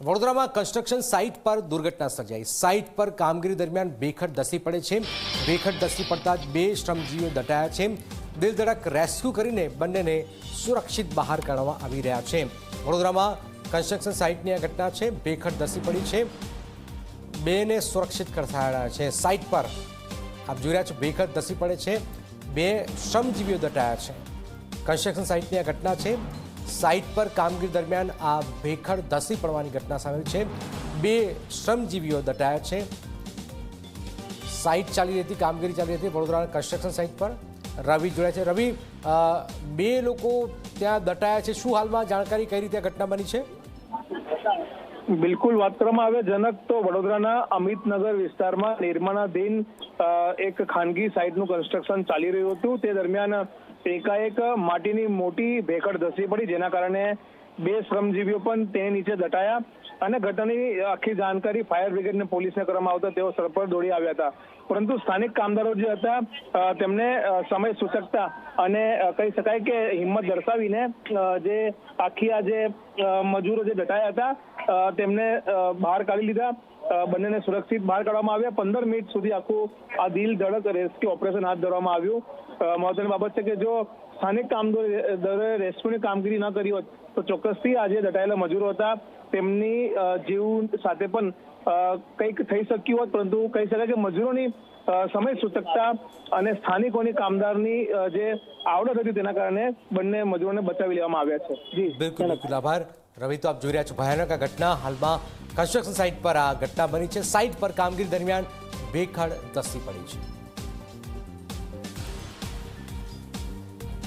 વડોદરામાં construction site પર દુર્ઘટના સર્જાઈ। સાઇટ પર કામગીરી દરમિયાન ભેખડ ધસી પડે છે। ભેખડ ધસી પડતા જ બે શ્રમજીવીઓ દટાયા છે। દિલધડક રેસ્ક્યુ કરીને બંનેને સુરક્ષિત બહાર કાઢવામાં આવી રહ્યા છે। વડોદરામાં કન્સ્ટ્રક્શન સાઇટની આ ઘટના છે। ભેખડ ધસી પડી છે, બેને સુરક્ષિત ખસેડાયા છે। સાઇટ પર આપ જોઈ રહ્યા છો ભેખડ ધસી પડે છે, બે શ્રમજીવીઓ દટાયા છે। કન્સ્ટ્રક્શન સાઇટની આ ઘટના છે। સાઇટ પર કામગીરી દરમિયાન આ ભેખડ ધસી પડવાની ઘટના સામેલ છે। બે શ્રમજીવીઓ દટાયા છે। સાઇટ ચાલી રહી હતી, કામગીરી ચાલી રહી હતી વડોદરા કન્સ્ટ્રક્શન સાઇટ પર। રવિ જોડાયા છે। રવિ, બે લોકો ત્યાં દટાયા છે, શું હાલમાં જાણકારી, કઈ રીતે ઘટના બની છે? બિલકુલ, વાત કરવામાં આવે જનક તો વડોદરાના અમિતનગર વિસ્તારમાં નિર્માણાધીન એક ખાનગી સાઇટનું કન્સ્ટ્રક્શન ચાલી રહ્યું હતું। તે દરમિયાન એકાએક માટીની મોટી ભેખડ ધસી પડી, જેના કારણે બે શ્રમજીવીઓ પણ તેની નીચે દટાયા અને ઘટનાની આખી જાણકારી ફાયર બ્રિગેડ અને પોલીસને કરવામાં આવતા તેઓ સ્થળ પર દોડી આવ્યા હતા। પરંતુ સ્થાનિક કામદારો જે હતા તેમને સમય સૂચકતા અને કહી શકાય કે હિંમત દર્શાવીને જે આખી આ જે મજૂરો જે દટાયા હતા તેમને બહાર કાઢી લીધા। બંનેને સુરક્ષિત બહાર કાઢવામાં આવ્યા। 15 મિનિટ સુધી આખું આ દિલ ધડક રેસ્ક્યુ ઓપરેશન હાથ ધરવામાં આવ્યું। મહત્વની બાબત છે કે જો સ્થાનિક કામદારોએ રેસ્ક્યુની કામગીરી ન કરી હોત તો ચોક્કસથી આ જે દટાયેલા મજૂરો હતા તેમની જીવ સાથે પણ કંઈક થઈ શક્યું હોત। પરંતુ કહી શકાય કે મજૂરોની સમય સૂચકતા અને સ્થાનિકોની કામદારની જે આવડત હતી તેના કારણે બંને મજૂરોને બચાવી લેવામાં આવ્યા છે। જી બિલકુલ બિલકુલ, આભાર રવિ। તો આપ જોઈ રહ્યા છો ભયાનક આ ઘટના, હાલમાં કન્સ્ટ્રક્શન સાઇટ પર આ ઘટના બની છે। સાઇટ પર કામગીરી દરમિયાન ભેખડ ધસી પડી છે।